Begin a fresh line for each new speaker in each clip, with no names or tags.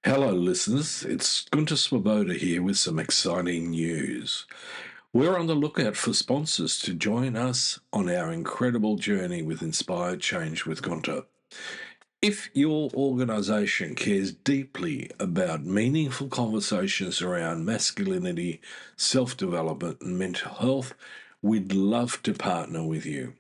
Hello, listeners. It's a-duhs-ah-buuh-baa here with some exciting news. We're on the lookout for sponsors to join us on our incredible journey with Inspire Change with Gunter. If your organisation cares deeply about meaningful conversations around masculinity, self-development, and mental health, we'd love to partner with you.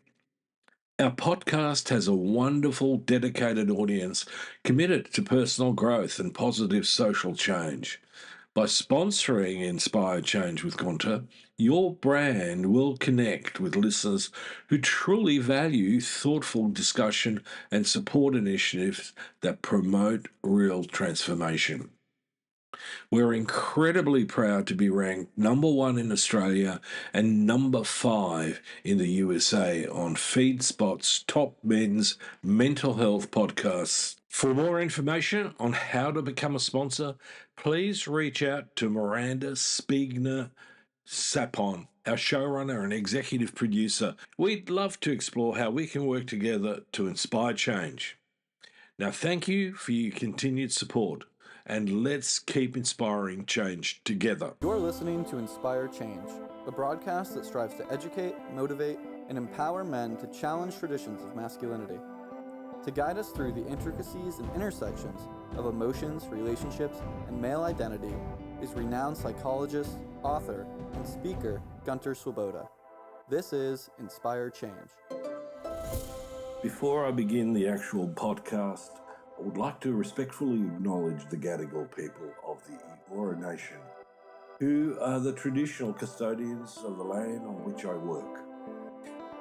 Our podcast has a wonderful, dedicated audience committed to personal growth and positive social change. By sponsoring Inspire Change with Gunter, your brand will connect with listeners who truly value thoughtful discussion and support initiatives that promote real transformation. We're incredibly proud to be ranked number 1 in Australia and number 5 in the USA on FeedSpot's top men's mental health podcasts. For more information on how to become a sponsor, please reach out to Miranda Spiegner Sapon, our showrunner and executive producer. We'd love to explore how we can work together to inspire change. Now, thank you for your continued support, and let's keep inspiring change together.
You're listening to Inspire Change, a broadcast that strives to educate, motivate, and empower men to challenge traditions of masculinity. To guide us through the intricacies and intersections of emotions, relationships, and male identity is renowned psychologist, author, and speaker Gunter Swoboda. This is Inspire Change.
Before I begin the actual podcast, I would like to respectfully acknowledge the Gadigal people of the Eora Nation, who are the traditional custodians of the land on which I work.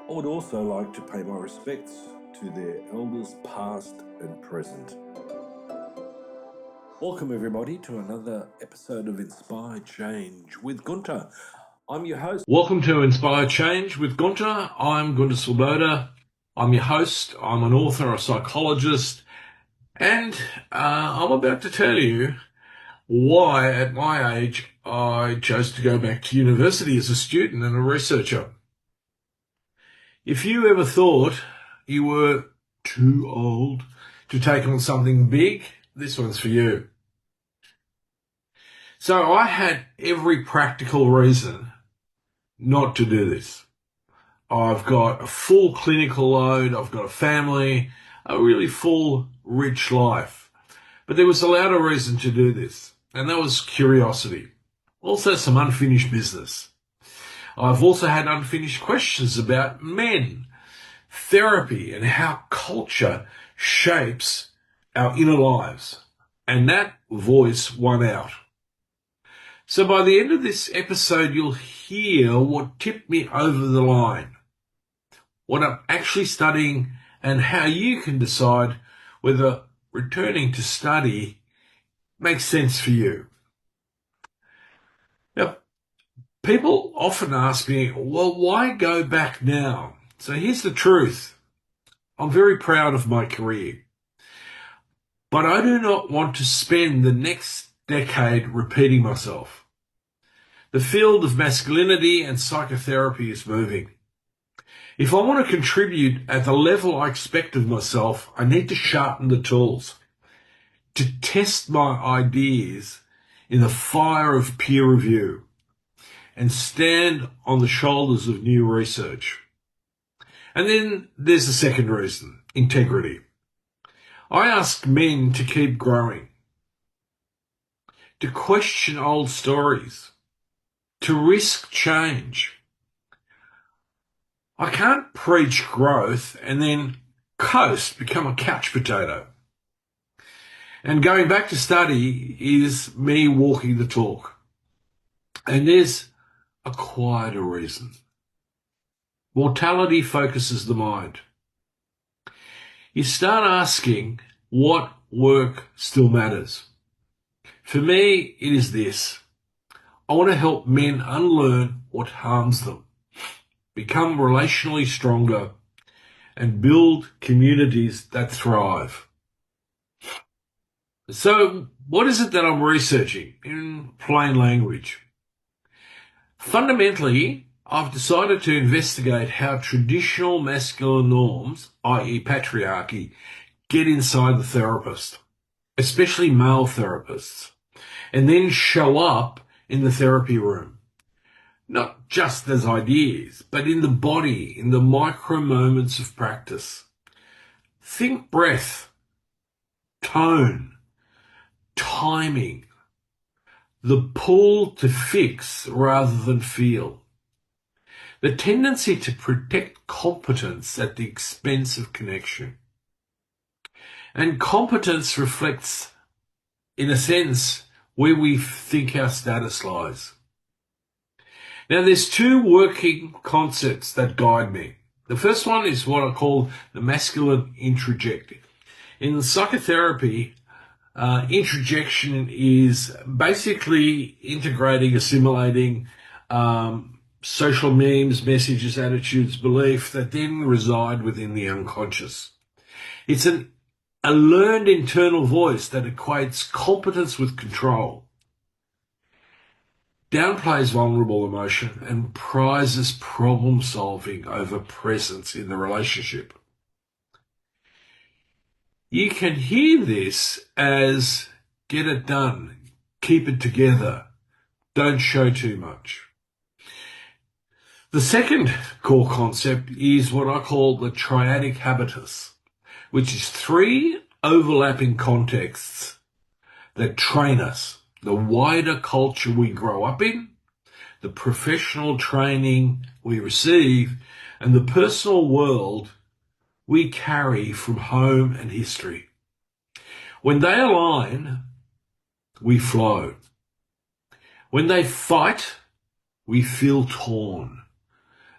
I would also like to pay my respects to their elders past and present. Welcome everybody to another episode of Inspire Change with Gunter. I'm your host. Welcome to Inspire Change with Gunter. I'm Gunter Swoboda. I'm your host. I'm an author, a psychologist, and I'm about to tell you why at my age I chose to go back to university as a student and a researcher. If you ever thought you were too old to take on something big, this one's for you. So I had every practical reason not to do this. I've got a full clinical load, I've got a family, a really full, rich life. But there was a louder reason to do this, and that was curiosity. Also some unfinished business. I've also had unfinished questions about men, therapy, and how culture shapes our inner lives. And that voice won out. So by the end of this episode, you'll hear what tipped me over the line, what I'm actually studying, and how you can decide whether returning to study makes sense for you. Now, people often ask me, well, why go back now? So here's the truth. I'm very proud of my career, but I do not want to spend the next decade repeating myself. The field of masculinity and psychotherapy is moving. If I want to contribute at the level I expect of myself, I need to sharpen the tools, to test my ideas in the fire of peer review, and stand on the shoulders of new research. And then there's the second reason, integrity. I ask men to keep growing, to question old stories, to risk change. I can't preach growth and then coast, become a couch potato. And going back to study is me walking the talk. And there's a quieter reason. Mortality focuses the mind. You start asking what work still matters. For me, it is this. I want to help men unlearn what harms them, become relationally stronger, and build communities that thrive. So, what is it that I'm researching in plain language? Fundamentally, I've decided to investigate how traditional masculine norms, i.e. patriarchy, get inside the therapist. especially male therapists, and then show up in the therapy room, not just as ideas, but in the body, in the micro moments of practice. Think breath, tone, timing, the pull to fix rather than feel, the tendency to protect competence at the expense of connection. And competence reflects, in a sense, where we think our status lies. Now, there's two working concepts that guide me. The first one is what I call the masculine introjection. In psychotherapy, introjection is basically integrating, assimilating social memes, messages, attitudes, belief that then reside within the unconscious. It's a learned internal voice that equates competence with control, downplays vulnerable emotion, and prizes problem solving over presence in the relationship. You can hear this as get it done, keep it together, don't show too much. The second core concept is what I call the triadic habitus, which is three overlapping contexts that train us: the wider culture we grow up in, the professional training we receive, and the personal world we carry from home and history. When they align, we flow. When they fight, we feel torn.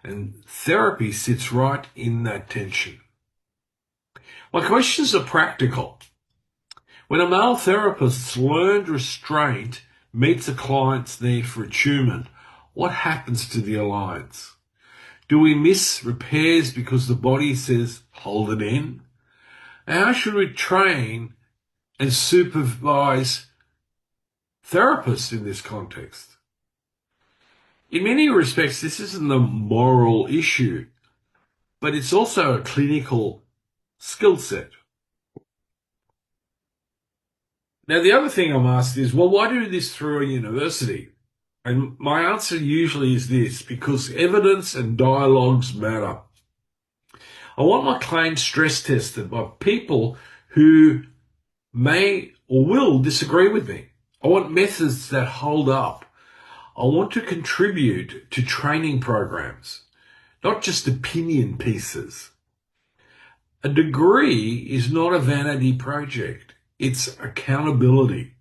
And therapy sits right in that tension. My questions are practical. When a male therapist's learned restraint meets a client's need for attunement, what happens to the alliance? Do we miss repairs because the body says, hold it in? How should we train and supervise therapists in this context? In many respects, this isn't a moral issue, but it's also a clinical skill set. Now, the other thing I'm asked is, well, why do this through a university? And my answer usually is this: because evidence and dialogues matter. I want my claims stress tested by people who may or will disagree with me. I want methods that hold up. I want to contribute to training programs, not just opinion pieces. A degree is not a vanity project. It's accountability.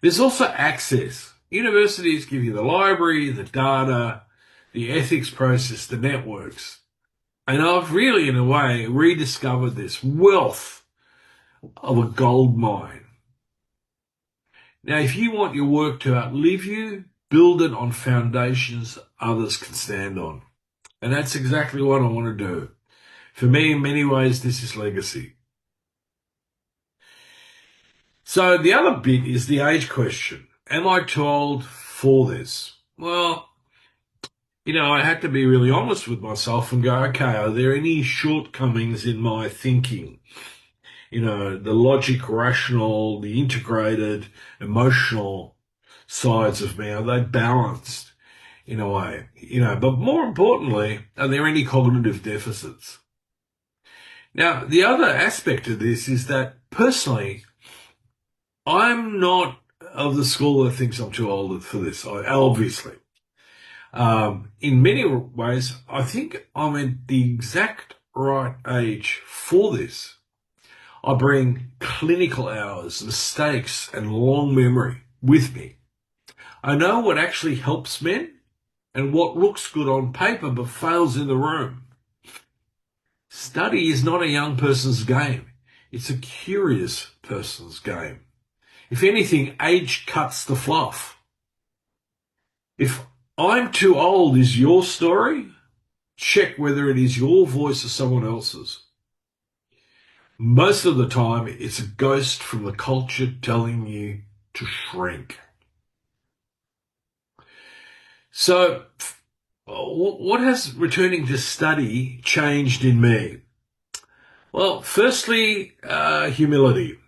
There's also access. Universities give you the library, the data, the ethics process, the networks. And I've really, in a way, rediscovered this wealth of a gold mine. Now, if you want your work to outlive you, build it on foundations others can stand on. And that's exactly what I want to do. For me, in many ways, this is legacy. So the other bit is the age question. Am I too old for this? Well, I had to be really honest with myself and go, okay, are there any shortcomings in my thinking? The logic, rational, the integrated, emotional sides of me, are they balanced in a way? But more importantly, are there any cognitive deficits? Now, the other aspect of this is that personally, I'm not of the school that thinks I'm too old for this, obviously. In many ways, I think I'm at the exact right age for this. I bring clinical hours, mistakes, and long memory with me. I know what actually helps men and what looks good on paper but fails in the room. Study is not a young person's game. It's a curious person's game. If anything, age cuts the fluff. If I'm too old is your story, check whether it is your voice or someone else's. Most of the time, it's a ghost from the culture telling you to shrink. So, what has returning to study changed in me? Well, firstly, humility.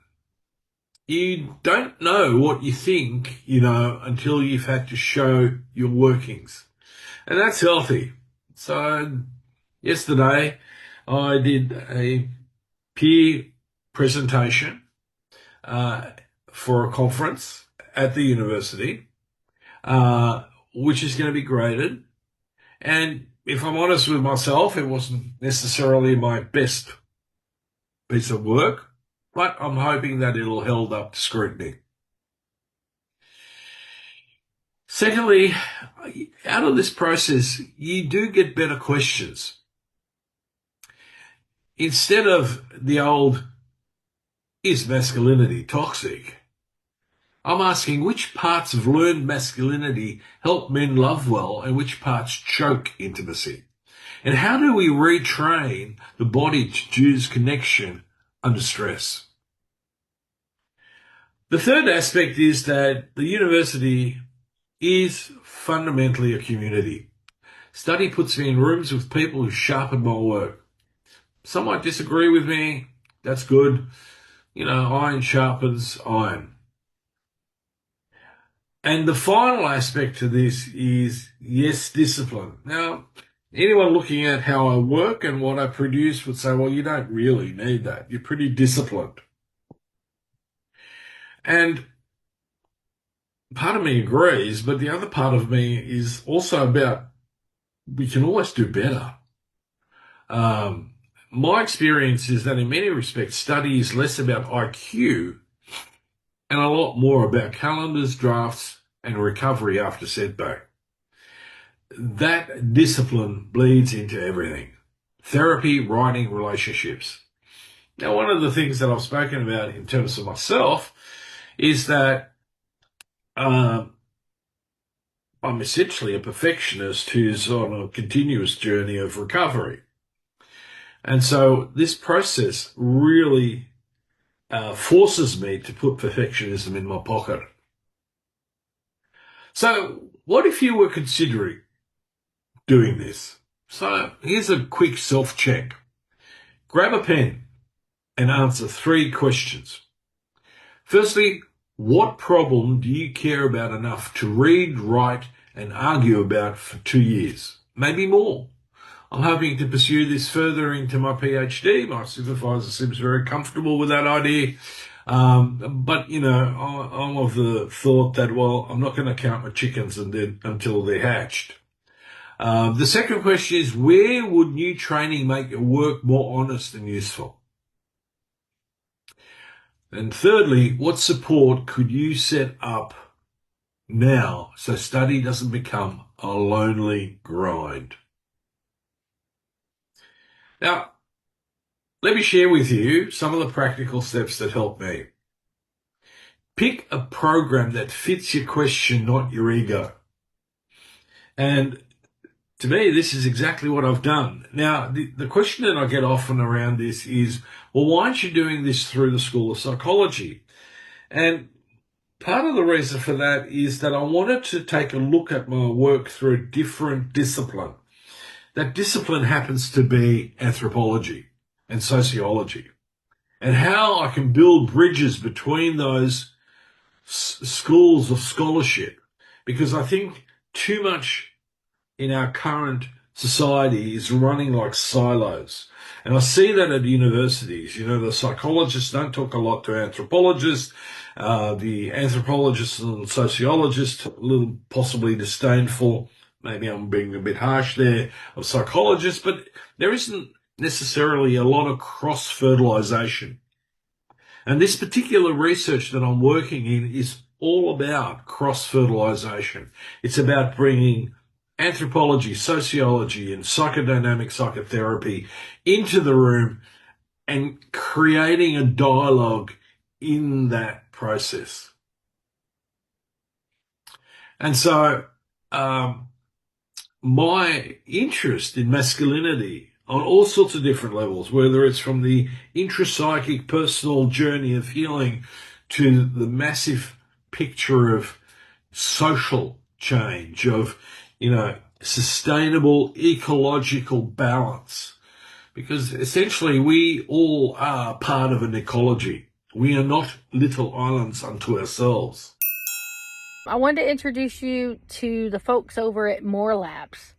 you don't know what you think you know until you've had to show your workings. And that's healthy. So yesterday I did a peer presentation for a conference at the university, which is going to be graded. And if I'm honest with myself, it wasn't necessarily my best piece of work, but I'm hoping that it'll hold up to scrutiny. Secondly, out of this process, you do get better questions. Instead of the old, is masculinity toxic? I'm asking which parts of learned masculinity help men love well and which parts choke intimacy? And how do we retrain the body to choose connection under stress? The third aspect is that the university is fundamentally a community. Study puts me in rooms with people who sharpen my work. Some might disagree with me. That's good. You know, iron sharpens iron. And the final aspect to this is, yes, discipline. Now, anyone looking at how I work and what I produce would say, well, you don't really need that. You're pretty disciplined. And part of me agrees, but the other part of me is also about we can always do better. My experience is that in many respects, study is less about IQ and a lot more about calendars, drafts, and recovery after setback. That discipline bleeds into everything. Therapy, writing, relationships. Now, one of the things that I've spoken about in terms of myself is that I'm essentially a perfectionist who's on a continuous journey of recovery. And so this process really forces me to put perfectionism in my pocket. So what if you were considering doing this? So here's a quick self-check. Grab a pen and answer 3 questions. Firstly, what problem do you care about enough to read, write, and argue about for 2 years? Maybe more. I'm hoping to pursue this further into my PhD. My supervisor seems very comfortable with that idea. But, you know, I'm of the thought that, well, I'm not going to count my chickens until they're hatched. The second question is, where would new training make your work more honest and useful? And thirdly, what support could you set up now so study doesn't become a lonely grind? Now, let me share with you some of the practical steps that help me. Pick a program that fits your question, not your ego. And to me, this is exactly what I've done. Now, the question that I get often around this is, well, why aren't you doing this through the School of Psychology? And part of the reason for that is that I wanted to take a look at my work through a different discipline. That discipline happens to be anthropology and sociology, and how I can build bridges between those schools of scholarship, because I think too much in our current society is running like silos. And I see that at universities. You know, the psychologists don't talk a lot to anthropologists. The anthropologists and sociologists, a little possibly disdainful, maybe I'm being a bit harsh there, of psychologists, but there isn't necessarily a lot of cross-fertilization. And this particular research that I'm working in is all about cross-fertilization. It's about bringing anthropology, sociology, and psychodynamic psychotherapy into the room and creating a dialogue in that process. And so my interest in masculinity on all sorts of different levels, whether it's from the intrapsychic personal journey of healing to the massive picture of social change, of, you know, sustainable ecological balance, because essentially we all are part of an ecology. We are not little islands unto ourselves.
I wanted to introduce you to the folks over at More Labs.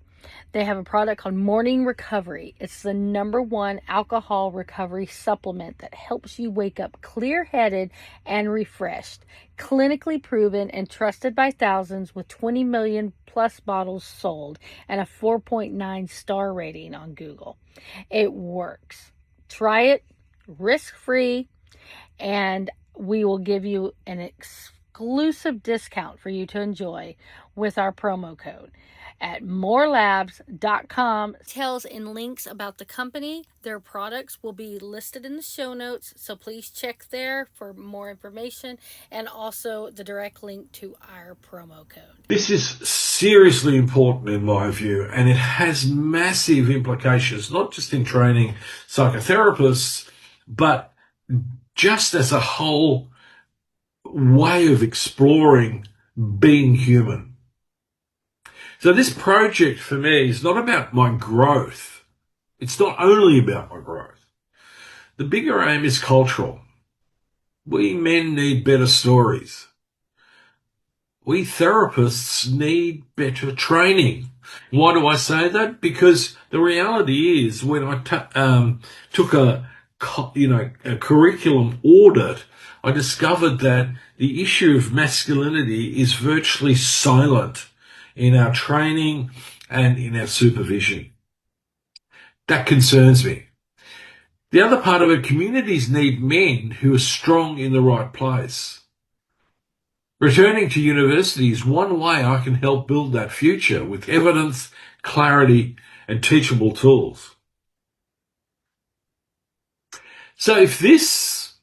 They have a product called Morning Recovery. It's the #1 alcohol recovery supplement that helps you wake up clear-headed and refreshed. Clinically proven and trusted by thousands with 20 million plus bottles sold and a 4.9 star rating on Google. It works. Try it risk-free, and we will give you an exclusive discount for you to enjoy with our promo code at morelabs.com. Details and links about the company, their products will be listed in the show notes, so please check there for more information, and also the direct link to our promo code.
This is seriously important in my view, and it has massive implications, not just in training psychotherapists, but just as a whole way of exploring being human. So this project for me is not about my growth. It's not only about my growth. The bigger aim is cultural. We men need better stories. We therapists need better training. Why do I say that? Because the reality is when I took a curriculum audit, I discovered that the issue of masculinity is virtually silent in our training and in our supervision. That concerns me. The other part of it, communities need men who are strong in the right place. Returning to university is one way I can help build that future with evidence, clarity, and teachable tools. So if this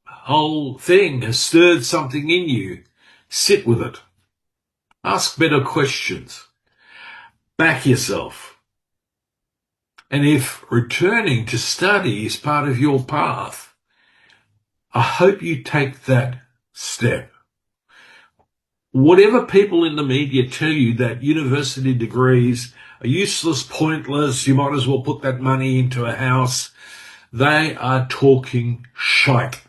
whole thing has stirred something in you, sit with it. Ask better questions. Back yourself. And if returning to study is part of your path, I hope you take that step. Whatever people in the media tell you that university degrees are useless, pointless, you might as well put that money into a house, they are talking shite.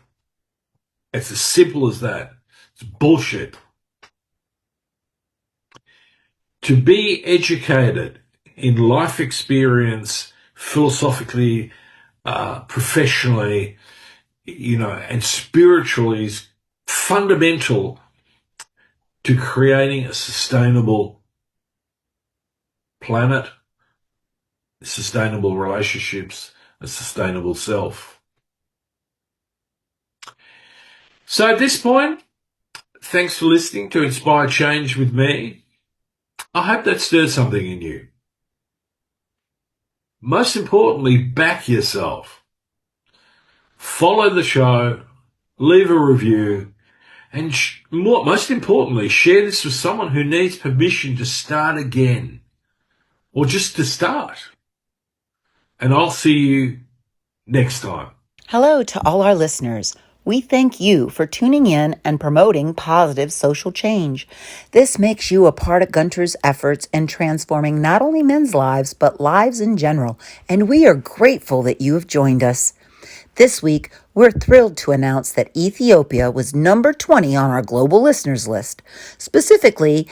It's as simple as that. It's bullshit. To be educated in life experience, philosophically, professionally, and spiritually is fundamental to creating a sustainable planet, sustainable relationships, a sustainable self. So at this point, thanks for listening to Inspire Change with me. I hope that stirs something in you. Most importantly, back yourself. Follow the show, leave a review, and most importantly, share this with someone who needs permission to start again, or just to start. And I'll see you next time.
Hello to all our listeners. We thank you for tuning in and promoting positive social change. This makes you a part of Gunter's efforts in transforming not only men's lives, but lives in general, and we are grateful that you have joined us. This week, we're thrilled to announce that Ethiopia was number 20 on our global listeners list, specifically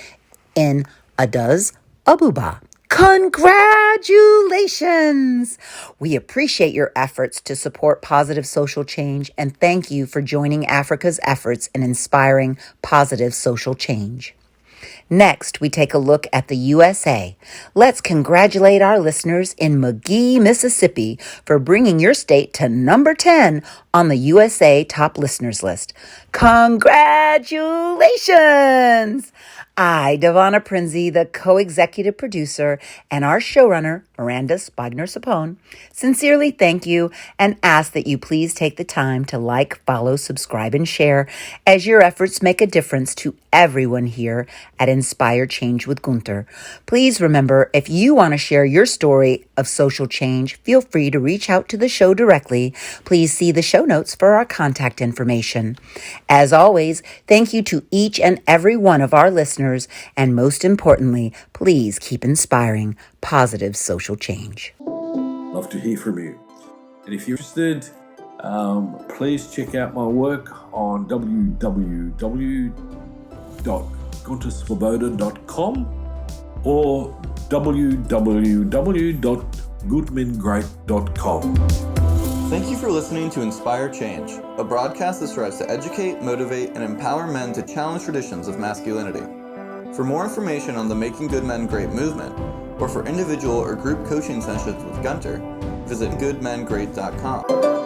in a-duhs-ah-buuh-baa. Congratulations! We appreciate your efforts to support positive social change and thank you for joining Africa's efforts in inspiring positive social change. Next, we take a look at the USA. Let's congratulate our listeners in McGee, Mississippi for bringing your state to number 10 on the USA Top Listeners List. Congratulations! I, Devonna Prinzi, the co-executive producer, and our showrunner, Miranda Spagner-Sapone, sincerely thank you and ask that you please take the time to like, follow, subscribe, and share as your efforts make a difference to everyone here at Inspire Change with Gunter. Please remember, if you want to share your story of social change, feel free to reach out to the show directly. Please see the show notes for our contact information. As always, thank you to each and every one of our listeners, and most importantly, please keep inspiring positive social change.
Love to hear from you. And if you're interested,
Please check out my work on www.gunterswoboda.com or www.goodmengreat.com.
Thank you for listening to Inspire Change, a broadcast that strives to educate, motivate, and empower men to challenge traditions of masculinity. For more information on the Making Good Men Great movement, or for individual or group coaching sessions with Gunter, visit goodmengreat.com.